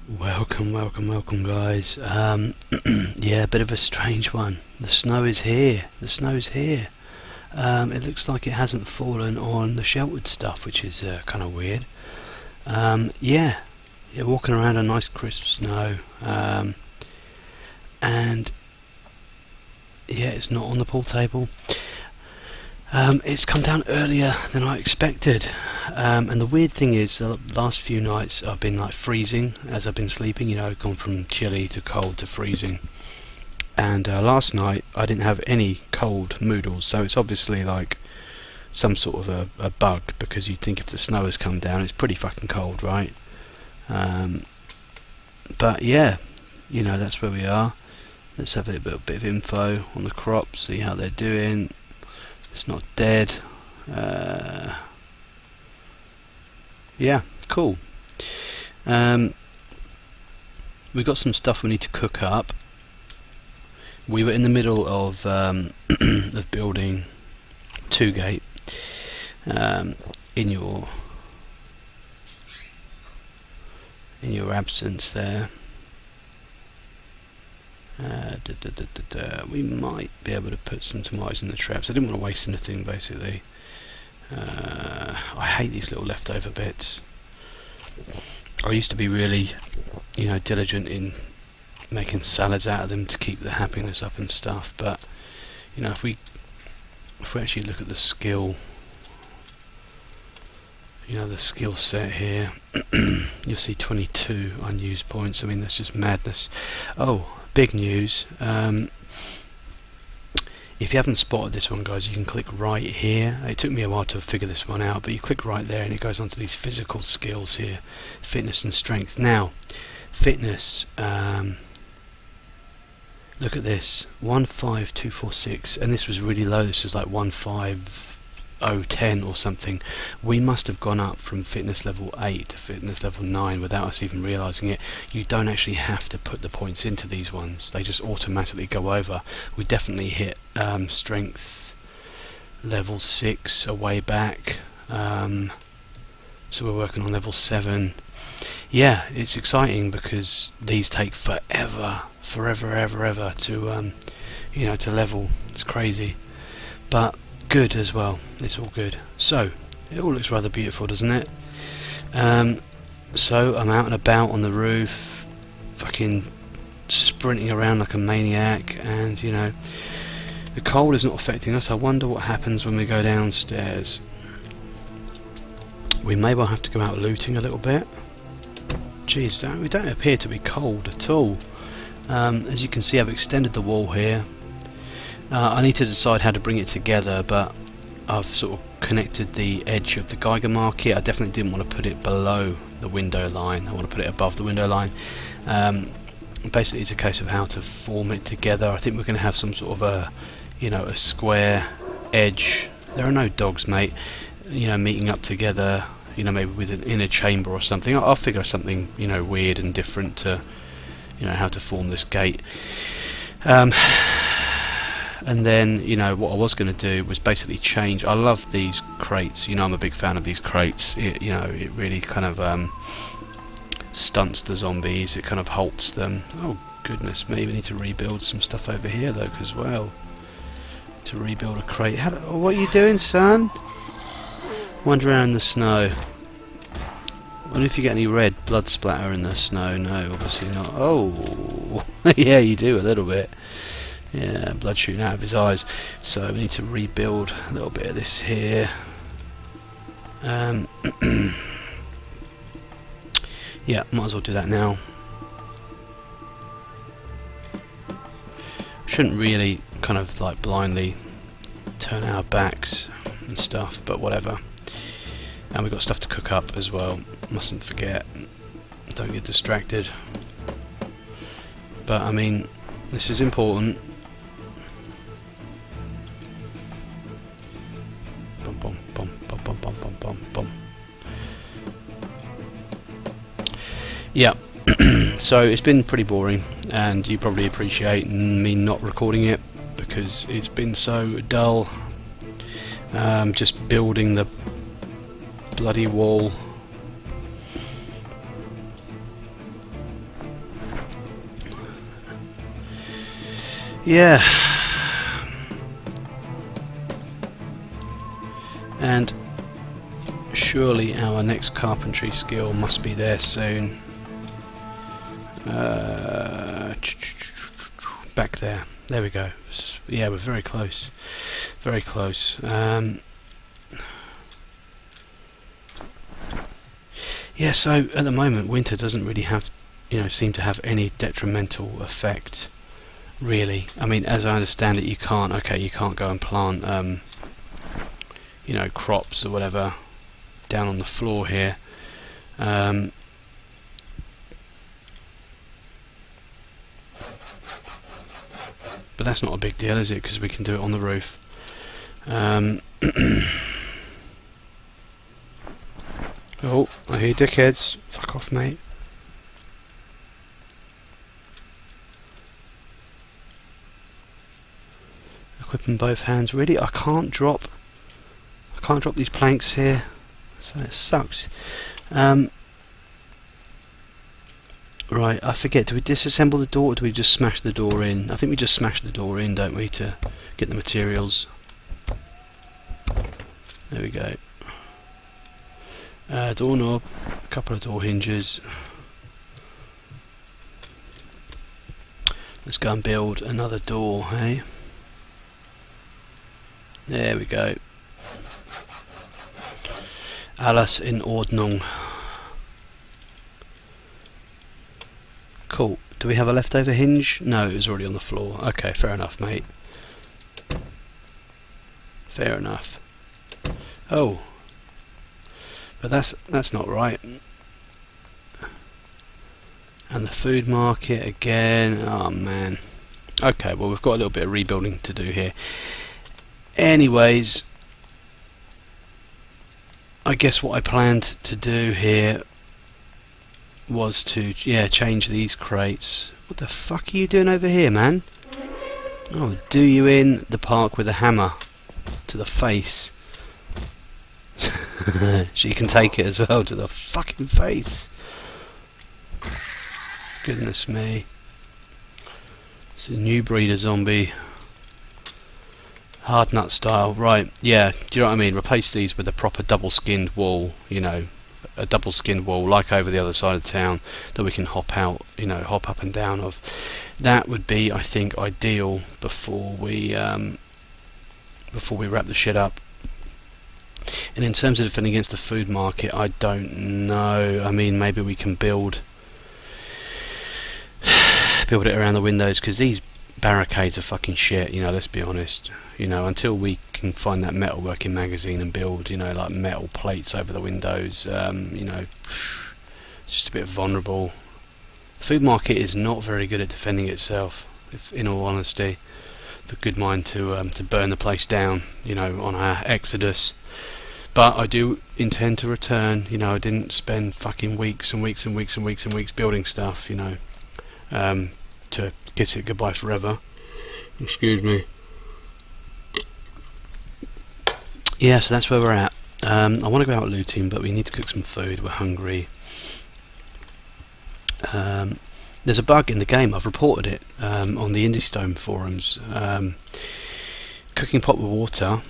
Welcome guys. Yeah, a bit of a strange one. The snow is here. The snow is here. It looks like it hasn't fallen on the sheltered stuff, which is kind of weird. Yeah, walking around a nice crisp snow. And yeah, it's not on the pool table. It's come down earlier than I expected, and the weird thing is the last few nights I've been like freezing as I've been sleeping, gone from chilly to cold to freezing, and last night I didn't have any cold moodles, so it's obviously like some sort of a bug, because you'd think if the snow has come down it's pretty fucking cold, right? But yeah, that's where we are. Let's have a bit of info on the crop, see how they're doing. It's not dead. Yeah, cool. We've got some stuff we need to cook up. We were in the middle of of building 2-gate in your absence there. We might be able to put some tomatoes in the traps. I didn't want to waste anything, basically. I hate these little leftover bits. I used to be really, diligent in making salads out of them to keep the happiness up and stuff. But if we actually look at the skill, the skill set here, you'll see 22 unused points. I mean, that's just madness. Oh, big news. If you haven't spotted this one, guys, you can click right here. It took me a while to figure this one out, but you click right there and it goes on to these physical skills here, fitness and strength. Now, fitness, look at this, 15246, and this was really low. This was like 15010 or something. We must have gone up from fitness level 8 to fitness level 9 without us even realizing it. You don't actually have to put the points into these ones, they just automatically go over. We definitely hit strength level 6 a way back, so we're working on level 7. Yeah, it's exciting because these take forever to to level. It's crazy, but good as well. It's all good. So it all looks rather beautiful, doesn't it? So I'm out and about on the roof, fucking sprinting around like a maniac, and the cold is not affecting us. I wonder what happens when we go downstairs. We may well have to go out looting a little bit. Jeez, we don't appear to be cold at all. As you can see, I've extended the wall here. I need to decide how to bring it together, but I've sort of connected the edge of the Geiger market. I definitely didn't want to put it below the window line. I want to put it above the window line. Basically, it's a case of how to form it together. I think we're going to have some sort of a square edge. There are no dogs, mate. Meeting up together. Maybe with an inner chamber or something. I'll figure something weird and different to how to form this gate. And then, what I was going to do was basically change. I love these crates. I'm a big fan of these crates. It really kind of stunts the zombies. It kind of halts them. Oh goodness me! We need to rebuild some stuff over here, look, as well. To rebuild a crate. What are you doing, son? Wander around in the snow. I wonder if you get any red blood splatter in the snow. No, obviously not. Oh, yeah, you do a little bit. Yeah, blood shooting out of his eyes. So we need to rebuild a little bit of this here. Yeah, might as well do that now. Shouldn't really kind of like blindly turn our backs and stuff, but whatever. And we've got stuff to cook up as well. Mustn't forget. Don't get distracted. But I mean, this is important. Bum, bum, bum, bum, bum, bum, bum, bum, bum. Yeah. So it's been pretty boring, and you probably appreciate me not recording it because it's been so dull. Just building the bloody wall. Yeah. And surely our next carpentry skill must be there soon. Back there. There we go. Yeah, we're very close. Very close. Yeah, so at the moment winter doesn't really have, seem to have any detrimental effect, really. I mean, as I understand it, you can't go and plant, crops or whatever down on the floor here. But that's not a big deal, is it? Because we can do it on the roof. Oh, I hear dickheads. Fuck off, mate. Equipping both hands. Really, I can't drop these planks here, so it sucks. Right, I forget. Do we disassemble the door, or do we just smash the door in? I think we just smash the door in, don't we, to get the materials. There we go. Doorknob, a couple of door hinges. Let's go and build another door, hey? There we go. Alles in Ordnung. Cool. Do we have a leftover hinge? No, it was already on the floor. Okay, fair enough, mate. Fair enough. Oh. But that's not right. And the food market again. Oh man. Okay, well we've got a little bit of rebuilding to do here. Anyways, I guess what I planned to do here was to change these crates. What the fuck are you doing over here, man? Oh, do you in the park with a hammer to the face? She can take it as well, to the fucking face. Goodness me. It's a new breed of zombie. Hard nut style, right, yeah, do you know what I mean? Replace these with a proper double skinned wall, a double skinned wall like over the other side of town that we can hop out, hop up and down of. That would be, I think, ideal before we wrap the shit up. And in terms of defending against the food market, I don't know. I mean, maybe we can build it around the windows, because these barricades are fucking shit, let's be honest. Until we can find that metalworking magazine and build, like metal plates over the windows, it's just a bit vulnerable. The food market is not very good at defending itself, in all honesty. A good mind to burn the place down, on our exodus. But I do intend to return. I didn't spend fucking weeks and weeks and weeks and weeks and weeks building stuff, to kiss it goodbye forever. Excuse me. Yeah, so that's where we're at. I want to go out looting, but we need to cook some food. We're hungry. There's a bug in the game. I've reported it on the IndieStone forums. Cooking pot with water.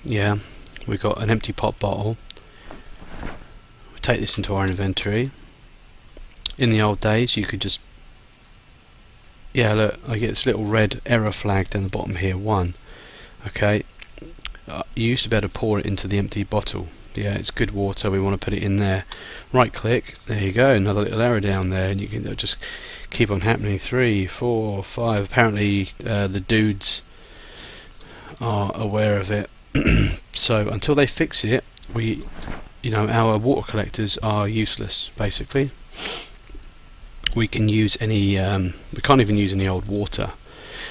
Yeah, we've got an empty pot bottle. We take this into our inventory. In the old days, you could just... Yeah, look, I get this little red error flag down the bottom here, 1. Okay. You used to be able to pour it into the empty bottle. Yeah, it's good water, we want to put it in there. Right click, there you go, another little arrow down there, and you can just keep on happening. 3, 4, 5. Apparently the dudes are aware of it. So until they fix it, our water collectors are useless, basically. We can use any, we can't even use any old water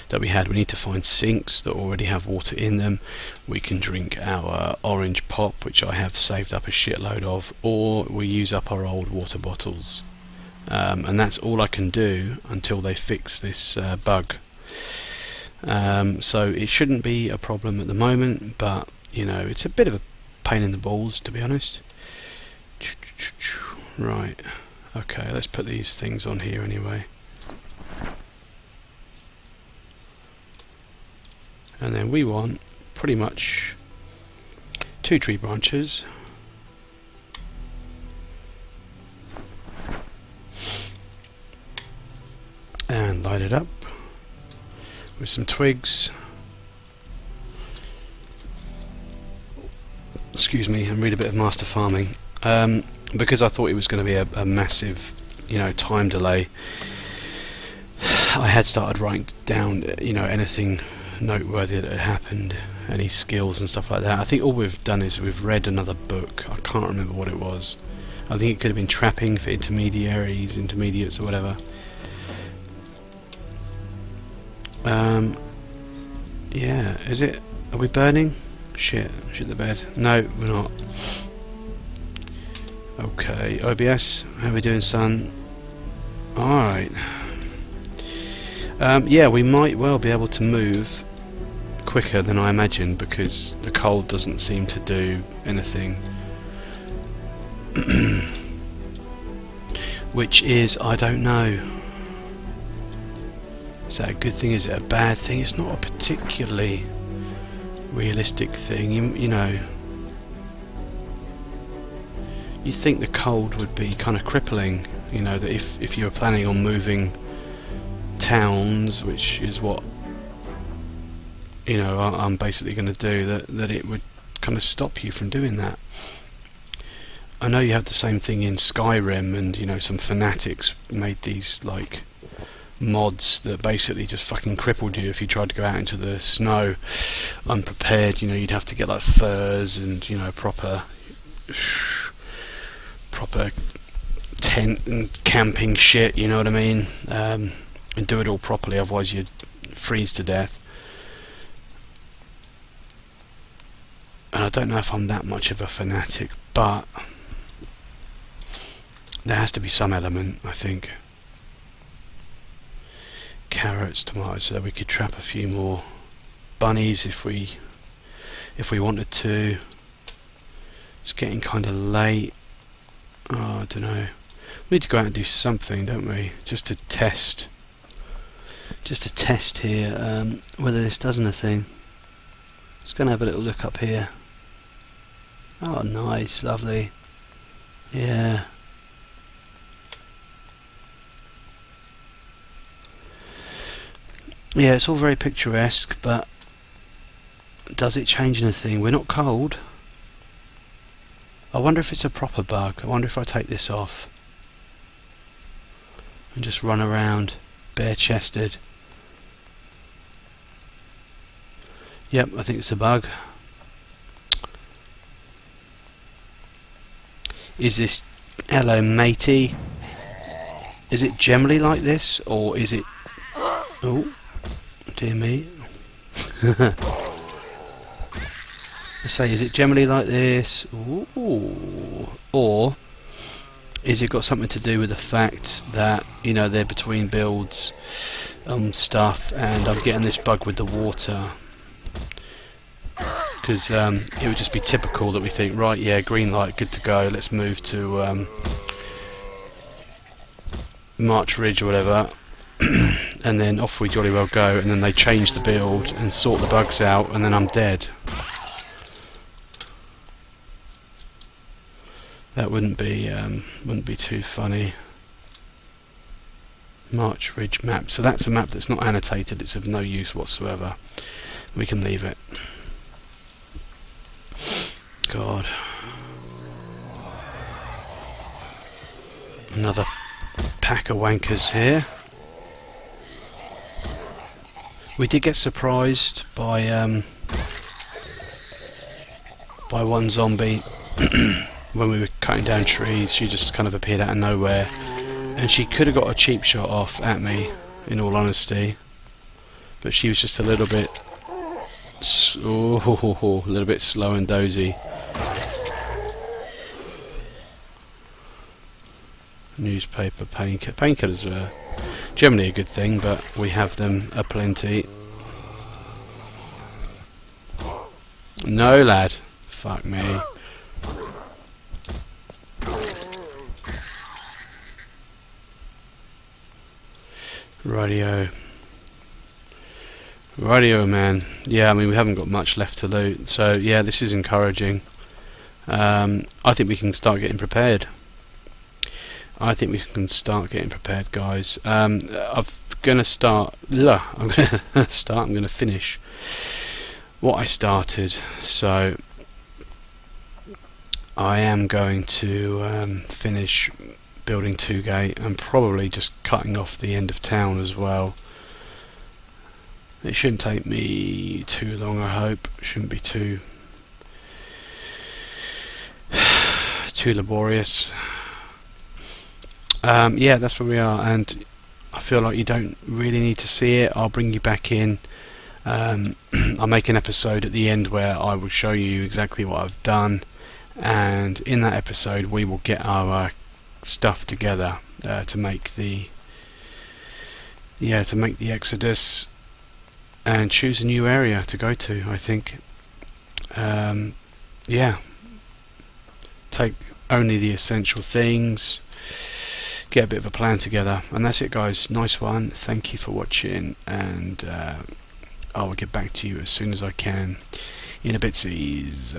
that we had. We need to find sinks that already have water in them. We can drink our orange pop, which I have saved up a shitload of, or we use up our old water bottles. And that's all I can do until they fix this bug. So it shouldn't be a problem at the moment, but it's a bit of a pain in the balls, to be honest. Right, okay, let's put these things on here anyway. And then we want pretty much 2 tree branches. And light it up with some twigs. Excuse me, and read a bit of Master Farming. Because I thought it was going to be a massive, time delay, I had started writing down, anything noteworthy that had happened, any skills and stuff like that. I think all we've done is we've read another book. I can't remember what it was. I think it could have been trapping for intermediates or whatever. Yeah, is it? Are we burning? Shit the bed. No, we're not. Okay, OBS, how are we doing, son? Alright. Yeah, we might well be able to move quicker than I imagined, because the cold doesn't seem to do anything. Which is, I don't know. Is that a good thing? Is it a bad thing? It's not a particularly realistic thing, you know. You'd think the cold would be kind of crippling, that if you were planning on moving towns, which is what I'm basically going to do, that it would kind of stop you from doing that. I know you have the same thing in Skyrim, and some fanatics made these like mods that basically just fucking crippled you if you tried to go out into the snow unprepared. You'd have to get like furs and proper tent and camping shit, you know what I mean, and do it all properly, otherwise you'd freeze to death. And I don't know if I'm that much of a fanatic, but there has to be some element, I think. Carrots, tomatoes, so that we could trap a few more bunnies if we wanted to. It's getting kind of late. Oh, I don't know. We need to go out and do something, don't we? Just to test here whether this does anything. Just gonna have a little look up here. Oh, nice, lovely. Yeah. Yeah, it's all very picturesque, but does it change anything? We're not cold. I wonder if it's a proper bug. I wonder if I take this off and just run around bare-chested. Yep, I think it's a bug. Is this... Hello, matey. Is it generally like this, or is it... Oh, dear me. I say, is it generally like this? Ooh. Or is it got something to do with the fact that they're between builds stuff, and I'm getting this bug with the water? Because it would just be typical that we think, right, yeah, green light, good to go, let's move to March Ridge or whatever. And then off we jolly well go, and then they change the build and sort the bugs out, and then I'm dead. That wouldn't be too funny. March Ridge map. So that's a map that's not annotated. It's of no use whatsoever. We can leave it. God. Another pack of wankers here. We did get surprised by one zombie when we were cutting down trees. She just kind of appeared out of nowhere, and she could have got a cheap shot off at me, in all honesty, but she was just a little bit slow and dozy. Newspaper, painkillers are generally a good thing, but we have them aplenty. No, lad. Fuck me. Radio. Radio man. Yeah, I mean we haven't got much left to loot, so yeah, this is encouraging. I think we can start getting prepared. I think we can start getting prepared, guys. I'm gonna start. I'm gonna start. I'm gonna finish what I started. So I am going to finish building 2 gate and probably just cutting off the end of town as well. It shouldn't take me too long, I hope. It shouldn't be too laborious. Yeah, that's where we are, and I feel like you don't really need to see it. I'll bring you back in. I'll make an episode at the end where I will show you exactly what I've done, and in that episode we will get our stuff together to make the exodus and choose a new area to go to. I think yeah, take only the essential things, get a bit of a plan together, and that's it, guys. Nice one. Thank you for watching, and I will get back to you as soon as I can in a bitsies.